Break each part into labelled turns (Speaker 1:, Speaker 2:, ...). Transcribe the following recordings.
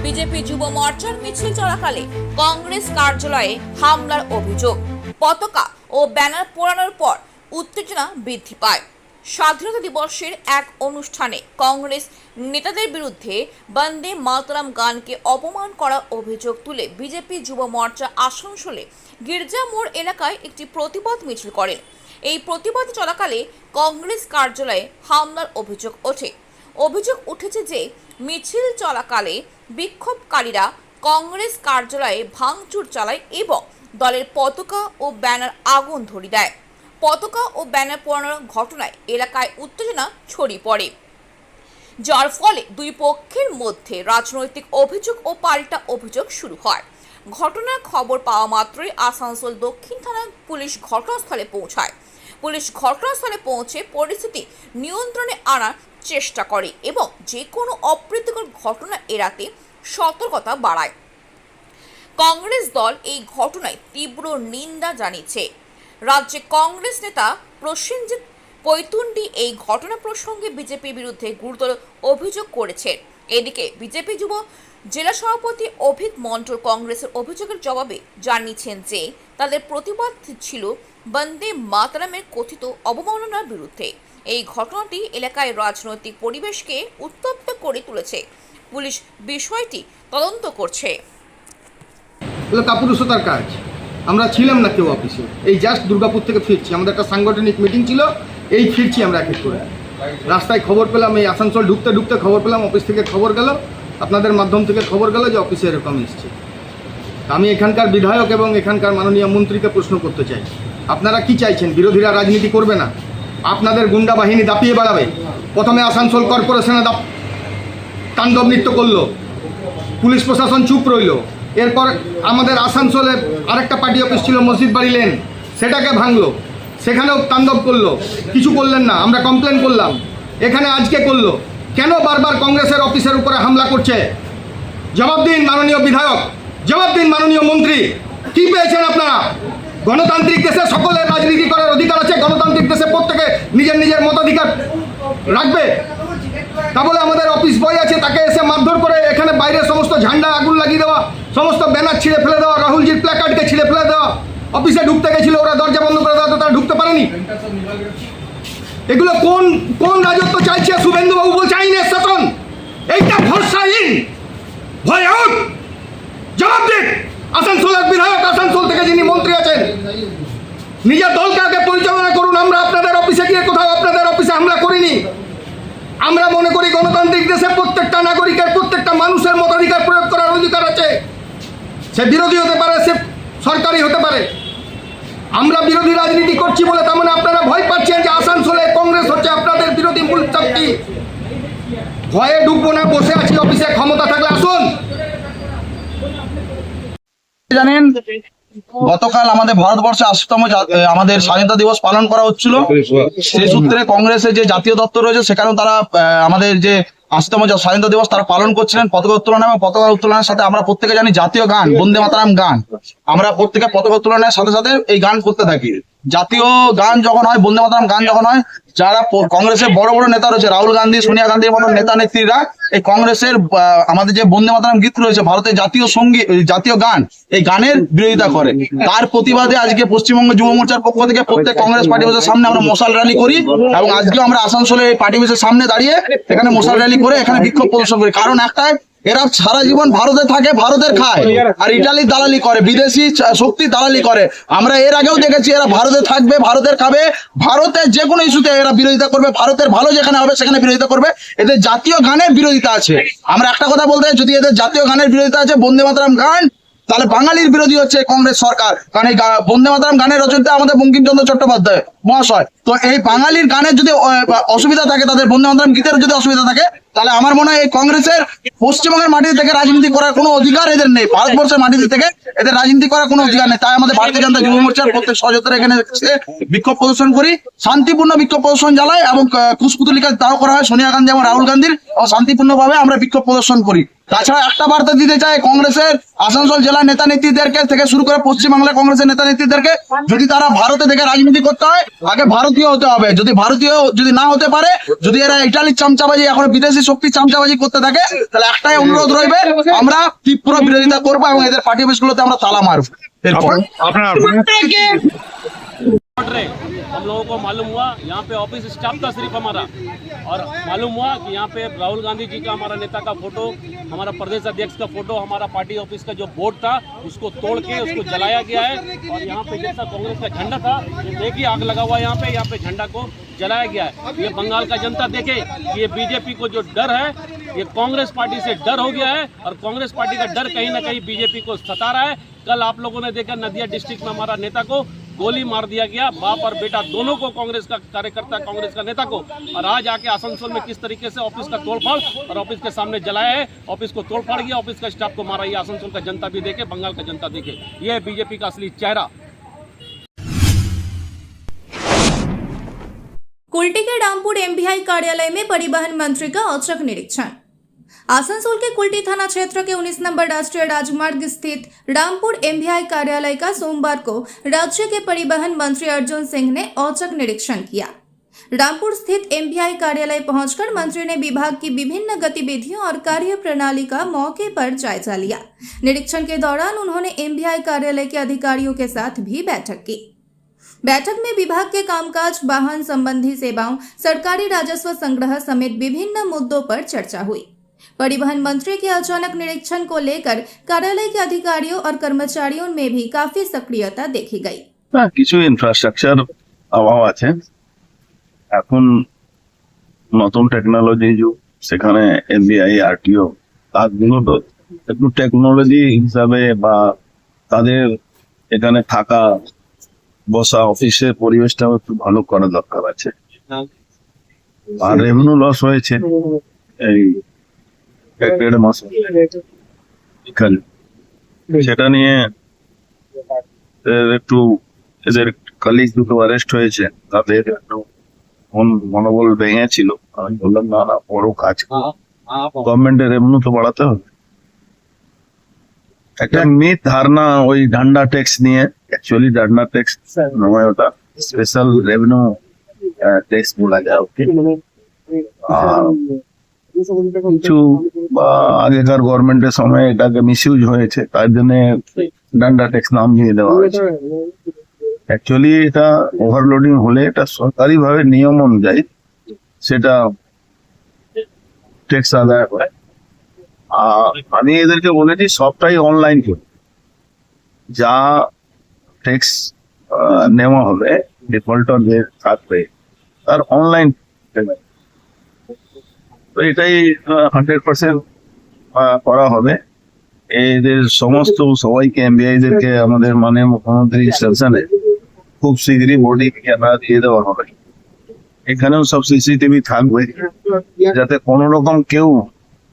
Speaker 1: BJP যুব মোর্চার মিছিল চলাকালে কংগ্রেস কার্যালয়ে হামলার অভিযোগ। পতাকা ও ব্যানার পোড়ানোর পর উত্তেজনা বৃদ্ধি পায়। স্বাধীনতা দিবসের এক অনুষ্ঠানে কংগ্রেস নেতাদের বিরুদ্ধে বন্দে মাতরম গানকে অপমান করার অভিযোগ তুলে বিজেপি যুব মোর্চা আসানসোলে গির্জা মোড় এলাকায় একটি প্রতিবাদ মিছিল করেন। এই প্রতিবাদ চলাকালে কংগ্রেস কার্যালয়ে হামলার অভিযোগ ওঠে। অভিযোগ উঠেছে যে মিছিল চলাকালে বিক্ষোভকারীরা কংগ্রেস কার্যালয়ে ভাঙচুর চালায় এবং দলের পতাকা ও ব্যানার আগুন ধরিয়ে দেয়। পতাকা ও ব্যানার পোড়ানোর ঘটনায় এলাকায় উত্তেজনা ছড়িয়ে পড়ে, যার ফলে দুই পক্ষের মধ্যে রাজনৈতিক অভিযোগ ও পাল্টা অভিযোগ শুরু হয়। ঘটনার খবর পাওয়া মাত্রই আসানসোল দক্ষিণ থানার পুলিশ ঘটনাস্থলে পৌঁছায়। পুলিশ ঘটনাস্থলে পৌঁছে পরিস্থিতি নিয়ন্ত্রণে আনার চেষ্টা করে এবং যে কোনো অপ্রীতিকর ঘটনা এড়াতে সতর্কতা বাড়ায়। কংগ্রেস দল এই ঘটনায় তীব্র নিন্দা জানিয়েছে। রাজ্যে কংগ্রেস নেতা প্রসেনজিৎ পৈতুন্ডি এই ঘটনা প্রসঙ্গে বিজেপির বিরুদ্ধে গুরুতর অভিযোগ করেছেন। এদিকে বিজেপি যুব জেলা সভাপতি অভিক মন্ডল কংগ্রেসের অভিযোগের জবাবে জানিয়েছেন যে তাদের প্রতিবাদ ছিল বন্দে মাতরমের কথিত অবমাননার বিরুদ্ধে। এই ঘটনাটি এলাকায় রাজনৈতিক পরিবেশকে উত্তপ্ত করে তুলেছে। পুলিশ বিষয়টি তদন্ত করছে।
Speaker 2: কাপুরুষতার কাজ। আমরা ছিলাম না কেউ অফিসে, এই জাস্ট দুর্গাপুর থেকে ফিরছি, আমাদের একটা সাংগঠনিক মিটিং ছিল, এই ফিরছি আমরা এক এক করে। রাস্তায় খবর পেলাম, এই আসানসোল ঢুকতে ঢুকতে খবর পেলাম, অফিস থেকে খবর গেল, আপনাদের মাধ্যম থেকে খবর গেল যে অফিসে এরকম এসছে। আমি এখানকার বিধায়ক এবং এখানকার মাননীয় মন্ত্রীকে প্রশ্ন করতে চাই, আপনারা কি চাইছেন? বিরোধীরা রাজনীতি করবে না, আপনাদের গুন্ডা বাহিনী দাপিয়ে বেড়াবে। প্রথমে আসানসোল কর্পোরেশনে তাণ্ডব নৃত্য করলো, পুলিশ প্রশাসন চুপ রইল। এরপর আমাদের আসানসোলে আরেকটা পার্টি অফিস ছিল মসজিদ বাড়ি লেন, সেটাকে ভাঙলো, সেখানেও তাণ্ডব করলো, কিছু করলেন না। আমরা কমপ্লেন করলাম, এখানে আজকে করলো। কেন বারবার কংগ্রেসের অফিসের উপরে হামলা করছে? জবাব দিন মাননীয় বিধায়ক, জবাব দিন মাননীয় মন্ত্রী, কি পেয়েছেন আপনারা? গণতান্ত্রিক দেশে সকলের রাজনীতি করার অধিকার আছে, গণতান্ত্রিক দেশে প্রত্যেকে নিজের নিজের মতাধিকার রাখবে। তা বলে আমাদের অফিস বয় আছে, তাকে এসে মারধর করে এখানে বাইরে সমস্ত ঝান্ডা আগুন লাগিয়ে দেওয়া, সমস্ত ব্যানার ছিঁড়ে ফেলে দেওয়া, রাহুলজির প্ল্যাকার্ডকে ছিঁড়ে ফেলে দেওয়া। অফিসে ঢুকতে গেছিল, ওরা দরজা বন্ধ করে দেওয়া, তো তারা ঢুকতে পারেনি। এগুলো কোন কোন রাজত্ব চাইছে? শুভেন্দুবাবু বলছে আইনের শাসন, এইটা ভরসাহীন, ভয় আউট। জবাব দিন আসানসোলের বিধায়ক, আসানসোল থেকে যিনি মন্ত্রী আছেন, নিজের দলকে আগে পরিচালনা করুন। আমরা আপনাদের অফিসে গিয়ে কোথাও আপনাদের অফিসে হামলা করিনি। আমরা মনে করি গণতান্ত্রিক দেশে প্রত্যেকটা নাগরিকের, প্রত্যেকটা মানুষের মতাধিকার প্রয়োগ করার অধিকার আছে। সে বিরোধী হতে পারে, সে সরকারি হতে পারে। আমরা বিরোধী রাজনীতি করছি বলে তার মানে আপনারা ভয় পাচ্ছেন যে আসানসোলে কংগ্রেস হচ্ছে আপনাদের বিরোধী মূল শক্তি। ভয়ে ঢুকবো না, বসে আছি অফিসে, ক্ষমতা থাকলে আসুন।
Speaker 3: জানেন, গতকাল আমাদের ভারতবর্ষে ৮০তম আমাদের স্বাধীনতা দিবস পালন করা হচ্ছিল। সেই সূত্রে কংগ্রেসের যে জাতীয় দপ্তর রয়েছে সেখানেও তারা আমাদের যে ৮০তম স্বাধীনতা দিবস তারা পালন করছিলেন পতাকা উত্তোলন। এবং পতাকা উত্তোলনের সাথে আমরা প্রত্যেকে জানি জাতীয় গান বন্দে মাতরম গান, আমরা প্রত্যেকে পতাকা উত্তোলনের সাথে সাথে এই গান করতে থাকি। জাতীয় গান যখন হয়, বন্দে মাতরম গান যখন হয়, যারা কংগ্রেসের বড় বড় নেতা রয়েছে, রাহুল গান্ধী, সোনিয়া গান্ধীর মতো নেতা নেত্রীরা এই কংগ্রেসের আমাদের যে বন্দে মাতরম গীত রয়েছে, ভারতের জাতীয় সঙ্গীত, জাতীয় গান, এই গানের বিরোধিতা করে। তার প্রতিবাদে আজকে পশ্চিমবঙ্গ যুব মোর্চার পক্ষ থেকে প্রত্যেক কংগ্রেস পার্টি অফিসের সামনে আমরা মশাল র্যালি করি। এবং আজকেও আমরা আসানসোলে এই পার্টি অফিসের সামনে দাঁড়িয়ে এখানে মশাল র্যালি করে এখানে বিক্ষোভ প্রদর্শন করি। কারণ একটাই, এরা সারা জীবন ভারতে থাকে, ভারতের খায়, আর ইটালির দালালি করে, বিদেশি শক্তির দালালি করে। আমরা এর আগেও দেখেছি এরা ভারতে থাকবে, ভারতের খাবে, ভারতের যে কোনো ইস্যুতে এরা বিরোধিতা করবে, ভারতের ভালো যেখানে হবে সেখানে বিরোধিতা করবে। এদের জাতীয় গানের বিরোধিতা আছে। আমরা একটা কথা বলতে চাই, যদি এদের জাতীয় গানের বিরোধিতা আছে, বন্দে মাতরম গান, তাহলে বাঙালির বিরোধী হচ্ছে কংগ্রেস সরকার। কারণ এই বন্দে মাতরম গানের রচয়িতা আমাদের বঙ্কিমচন্দ্র চট্টোপাধ্যায় মহাশয়। তো এই বাঙালির গানের যদি অসুবিধা থাকে, তাদের বন্দে মাতরম গীতের যদি অসুবিধা থাকে, তাহলে আমার মনে হয় এই কংগ্রেসের পশ্চিমবঙ্গের মাটি থেকে রাজনীতি করার কোনো অধিকার এদের নেই, ভারতবর্ষের মাটি থেকে এদের রাজনীতি করার কোনো অধিকার নেই। তাই আমাদের ভারতীয় জনতা যুব মোর্চার প্রত্যেক সহযোগিতা এখানে বিক্ষোভ প্রদর্শন করি, শান্তিপূর্ণ বিক্ষোভ প্রদর্শন চালাই এবং কুশপুতলিকা দাহ করা হয় সোনিয়া গান্ধী এবং রাহুল গান্ধীর, শান্তিপূর্ণভাবে আমরা বিক্ষোভ প্রদর্শন করি। তাছাড়া একটা বার্তা দিতে চাই কংগ্রেসের আসানসোল জেলা নেতা নেত্রীদেরকে থেকে শুরু করে পশ্চিমবাংলার কংগ্রেসের নেতা নেত্রীদেরকে, যদি তারা ভারতে থেকে রাজনীতি করতে হয় আগে ভারতীয় হতে হবে। যদি ভারতীয় যদি না হতে পারে, যদি এরা ইটালির চামচাবাজি এখন বিদেশি শক্তি চামচাবাজি করতে থাকে, তাহলে একটাই অনুরোধ রইবে, আমরা তীব্র বিরোধিতা করবো এবং এদের পার্টি অফিসগুলোতে আমরা তালা মারবো। এরপর
Speaker 4: हम लोगों को मालूम हुआ यहाँ पे ऑफिस स्टाफ था सिर्फ हमारा, और मालूम हुआ कि यहाँ पे राहुल गांधी जी का, हमारा नेता का फोटो, हमारा प्रदेश अध्यक्ष का फोटो, हमारा पार्टी ऑफिस का जो बोर्ड था उसको तोड़ के उसको जलाया गया है। और यहाँ पे जैसा कांग्रेस का झंडा था, ये देखिए आग लगा हुआ है यहाँ पे झंडा को जलाया गया है। ये बंगाल का जनता देखे कि ये बीजेपी को जो डर है, ये कांग्रेस पार्टी से डर हो गया है, और कांग्रेस पार्टी का डर कहीं ना कहीं बीजेपी को सता रहा है। कल आप लोगों ने देखा नदिया डिस्ट्रिक्ट में हमारा नेता को गोली मार दिया गया, बाप और बेटा दोनों को, कांग्रेस का कार्यकर्ता, कांग्रेस का नेता को। और आज आके आसनसोल में किस तरीके से ऑफिस का तोड़फाड़ और ऑफिस के सामने जलाया है, ऑफिस को तोड़फाड़ किया, ऑफिस का स्टाफ को मारा। ये आसनसोल का जनता भी देखे, बंगाल का जनता देखे, ये है बीजेपी का असली चेहरा।
Speaker 5: कुल्टी के रामपुर एमबीआई कार्यालय में परिवहन मंत्री का औचक निरीक्षण। आसनसोल के कुल्टी थाना क्षेत्र के 19 नंबर राष्ट्रीय राजमार्ग स्थित रामपुर एमबीआई कार्यालय का सोमवार को राज्य के परिवहन मंत्री अर्जुन सिंह ने औचक निरीक्षण किया। रामपुर स्थित एमबीआई कार्यालय पहुंचकर मंत्री ने विभाग की विभिन्न गतिविधियों और कार्य प्रणाली का मौके पर जायजा लिया। निरीक्षण के दौरान उन्होंने एमबीआई कार्यालय के अधिकारियों के साथ भी बैठक की। बैठक में विभाग के कामकाज, वाहन संबंधी सेवाओं, सरकारी राजस्व संग्रह समेत विभिन्न मुद्दों पर चर्चा हुई। परिवहन मंत्री के अचानक निरीक्षण को लेकर कार्यालय के अधिकारियों और कर्मचारियों में भी काफी सक्रियता देखी गई।
Speaker 6: কিছু ইনফ্রাস্ট্রাকচার অভাব আছে, এখন নতুন টেকনোলজি যুগ, সেখানে এসবিআই আরটিও কাজগুলো তো একটু টেকনোলজি হিসাবে বা তাদের এখানে থাকা বসা অফিসের পরিবেশটাও একটু ভালো করা দরকার আছে। আর রেভিনিউ লস হয়েছে এই 1-1.5 মাস এখানে, সেটা নিয়ে একটু এদের কলিগ দুটো অ্যারেস্ট হয়েছে, তাদের একটু মনোবল ভেঙেছিল। আমি বললাম না না, বড় কাজ, গভর্নমেন্টের রেভিনিউ তো বাড়াতে হবে। একটা মিথ ধারণা ওই ডান্ডা ট্যাক্স নিয়ে, অ্যাকচুয়ালি ডান্ডা ট্যাক্স নয়, ওটা স্পেশাল রেভিনিউ ট্যাক্স বলা যায় ওকে। কিছু আগেকার গভর্নমেন্টের সময় এটাকে মিসইউজ হয়েছে, তার জন্য ডান্ডা ট্যাক্স নাম দিয়ে দেওয়া হয়েছে। অ্যাকচুয়ালি এটা ওভারলোডিং হলে এটা সরকারি ভাবে নিয়ম অনুযায়ী সেটা ট্যাক্স আদায় হয়। আমি এদেরকে বলেছি সবটাই অনলাইন করে, যা ট্যাক্স নেওয়া হবে ডিফল্টার যে থাকবে তার অনলাইন পেমেন্ট, তো এটাই 100% করা হবে। এদের সমস্ত সবাইকে এমবিআইদেরকে আমাদের মাননীয় মুখ্যমন্ত্রী সেশনে খুব শীঘ্রই বডি ক্যামেরা দিয়ে দেওয়া হবে। এখানেও সব সিসিটিভি থাকবে, যাতে কোনো রকম কেউ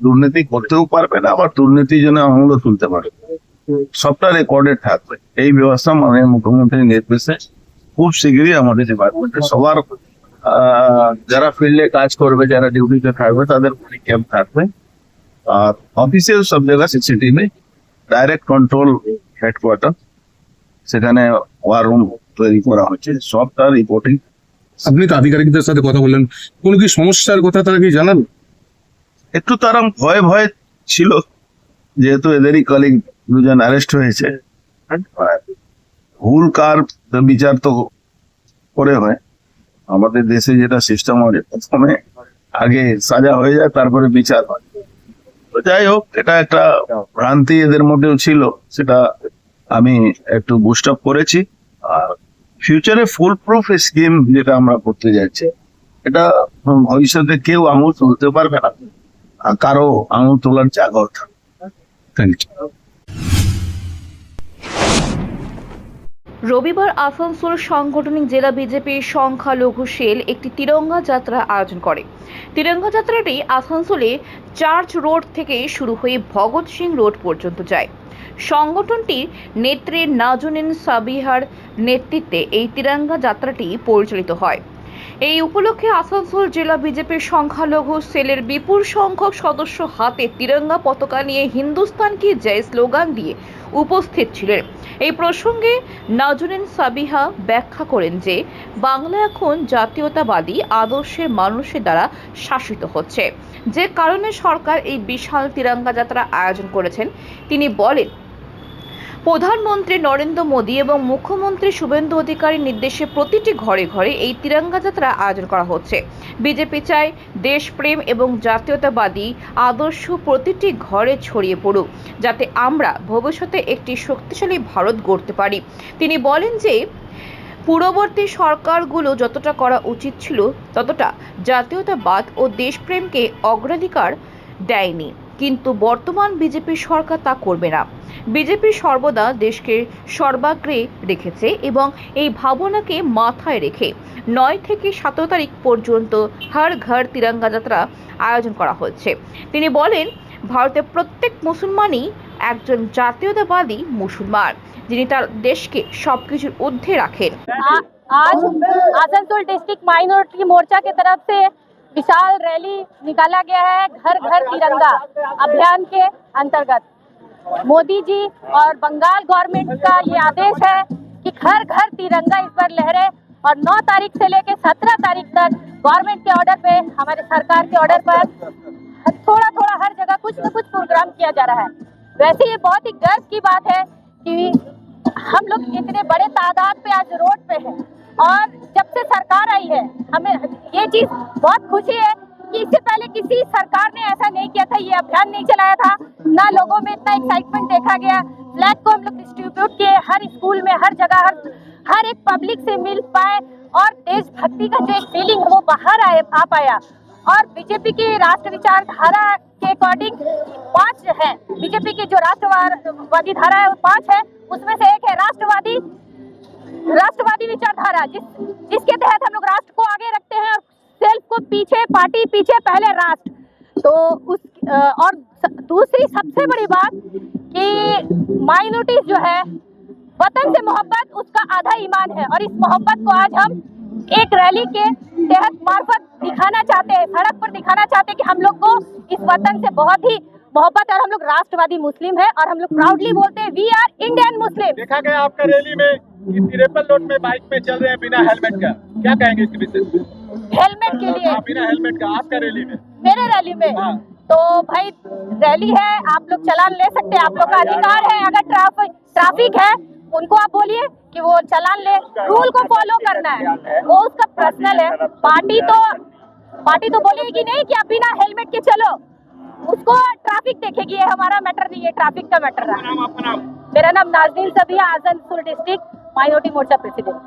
Speaker 6: দুর্নীতি করতেও পারবে না, আবার দুর্নীতির জন্য আঙুলও তুলতে পারবে, সবটা রেকর্ডেড থাকবে। এই ব্যবস্থা মাননীয় মুখ্যমন্ত্রীর নির্দেশে খুব শীঘ্রই আমাদের ডিপার্টমেন্টে সবার যারা ফিল্ডে কাজ করবে, যারা ডিউটিতে থাকবে, তাদের ক্যাম্প থাকবে। আর অফিসেও সব জায়গায় সিসিটিভি, ডাইরেক্ট কন্ট্রোল হেডকোয়ার্টার, সেখানে ওয়ার রুম তৈরি করা হচ্ছে, সবটা রিপোর্টিং।
Speaker 7: আপনি তো আধিকারিকদের সাথে কথা বললেন, কোনো কি সমস্যার কথা তারা কি জানান?
Speaker 6: একটু তারা ভয়ে ভয়ে ছিল, যেহেতু এদেরই কলিগ দুজন অ্যারেস্ট হয়েছে। ভুল কার বিচার তো করে হয়, আমাদের দেশে যেটা সিস্টেম হয়, প্রথমে আগে সাজা হয়ে যায়, তারপরে বিচার হয়। তো যাই হোক, এটা একটা ভ্রান্তি এদের মধ্যেও ছিল, সেটা আমি একটু বুস্ট আপ করেছি। আর ফিউচারে ফুল প্রুফ স্কিম যেটা আমরা করতে যাচ্ছি, এটা ভবিষ্যতে কেউ আঙুল তুলতে পারবে না, আর কারো আঙুল তোলার জায়গাও থাকবে। Thank you.
Speaker 1: রবিবার আসানসোল সাংগঠনিক জেলা বিজেপির সংখ্যালঘু সেল একটি তিরঙ্গা যাত্রা আয়োজন করে। তিরঙ্গা যাত্রাটি আসানসোলে চার্চ রোড থেকে শুরু হয়ে ভগৎ সিং রোড পর্যন্ত যায়। সংগঠনটির নেত্রী নাজনীন সাবিহার নেতৃত্বে এই তিরঙ্গা যাত্রাটি পরিচালিত হয়। এই উপলক্ষে আসানসোল জেলা বিজেপির সংখ্যালঘু সেলের বিপুল সংখ্যক সদস্য হাতে তিরঙ্গা পতাকা নিয়ে হিন্দুস্তান কি জয় স্লোগান দিয়ে উপস্থিত ছিলেন। এই প্রসঙ্গে নাজনীন সাবিহা ব্যাখ্যা করেন যে বাংলা এখন জাতীয়তাবাদী আদর্শের মানুষের দ্বারা শাসিত হচ্ছে, যে কারণে সরকার এই বিশাল তিরঙ্গা যাত্রা আয়োজন করেছেন। তিনি বলেন, প্রধানমন্ত্রী নরেন্দ্র মোদী এবং মুখ্যমন্ত্রী শুভেন্দু অধিকারীর নির্দেশে প্রতিটি ঘরে ঘরে এই তিরঙ্গা যাত্রা আয়োজন করা হচ্ছে। বিজেপি চায় দেশপ্রেম এবং জাতীয়তাবাদী আদর্শ প্রতিটি ঘরে ছড়িয়ে পড়ুক, যাতে আমরা ভবিষ্যতে একটি শক্তিশালী ভারত গড়তে পারি। তিনি বলেন যে পূর্ববর্তী সরকারগুলো যতটা করা উচিত ছিল ততটা জাতীয়তাবাদ ও দেশপ্রেমকে অগ্রাধিকার দেয়নি, কিন্তু বর্তমান বিজেপি সরকার তা করবে না। বিজেপি সর্বদা দেশকে সর্বাগ্রে রেখেছে এবং এই ভাবনাকে মাথায় রেখে 9 থেকে 17 তারিখ পর্যন্ত হর ঘর তিরঙ্গা যাত্রা আয়োজন করা হচ্ছে। তিনি বলেন, ভারতের প্রত্যেক মুসলমানই একজন জাতীয়তাবাদী মুসলমান, যিনি তার দেশকে সবকিছুর ঊর্ধ্বে রাখেন।
Speaker 8: आज आसनसोल डिस्ट्रिक्ट माइनॉरिटी मोर्चा की तरफ से विशाल रैली निकाला गया है घर घर तिरंगा अभियान के अंतर्गत। मोदी जी और बंगाल गवर्नमेंट का ये आदेश है कि घर घर तिरंगा इस पर लहरे और 9 तारीख से लेकर 17 तारीख तक गवर्नमेंट के ऑर्डर पे, हमारे सरकार के ऑर्डर पर थोड़ा थोड़ा हर जगह कुछ न कुछ प्रोग्राम किया जा रहा है। वैसे ये बहुत ही गर्व की बात है कि हम लोग इतने बड़े तादाद पे आज रोड पे हैं और जब से सरकार आई है हमें ये चीज बहुत खुशी है कि इससे पहले किसी सरकार ने ऐसा नहीं किया था, ये अभियान नहीं चलाया था, ना लोगों में इतना एक्साइटमेंट देखा गया। फ्लैग को हम लोग डिस्ट्रीब्यूट किए हर स्कूल में, हर जगह, हर एक पब्लिक से मिल पाए और देशभक्ति का जो एक फीलिंग वो बाहर आ पाया। और बीजेपी की राष्ट्र विचारधारा के अकॉर्डिंग 5 है, बीजेपी की जो राष्ट्रवादी धारा है वो 5 है, उसमें से एक है राष्ट्रवादी विचारधारा, जिसके तहत हम लोग राष्ट्र को आगे रखते हैं और सेल्फ को पीछे, पार्टी पीछे, पहले राष्ट्र। तो उस और दूसरी सबसे बड़ी बात कि माइनॉरिटीज जो है, वतन से मोहब्बत उसका आधा ईमान है और इस मोहब्बत को आज हम एक रैली के तहत मार्फत दिखाना चाहते हैं, सड़क पर दिखाना चाहते हैं कि हम लोग को इस वतन से बहुत ही मोहब्बत है और हम लोग राष्ट्रवादी मुस्लिम हैं और हम लोग प्राउडली बोलते हैं वी आर इंडियन मुस्लिम।
Speaker 9: देखा गया आपका रैली में कि 53 लोग में बाइक में चल रहे हैं बिना हेलमेट का, क्या कहेंगे इसके विषय में?
Speaker 8: हेलमेट के लिए
Speaker 9: बिना हेलमेट का आपका रैली में,
Speaker 8: मेरे रैली में तो भाई रैली है, आप लोग चालान ले सकते हैं, आप लोग का अधिकार है। अगर ट्रैफिक है उनको आप बोलिए कि वो चालान ले, रूल को फॉलो करना है, वो उसका पर्सनल है। पार्टी तो बोलेगी नहीं कि आप बिना हेलमेट के चलो, उसको ट्रैफिक देखेगी, ये हमारा मैटर नहीं है, ट्रैफिक का मैटर है। मेरा नाम नाजनीन सबिया, आसनसोल डिस्ट्रिक्ट माइनॉरिटी मोर्चा प्रेसिडेंट।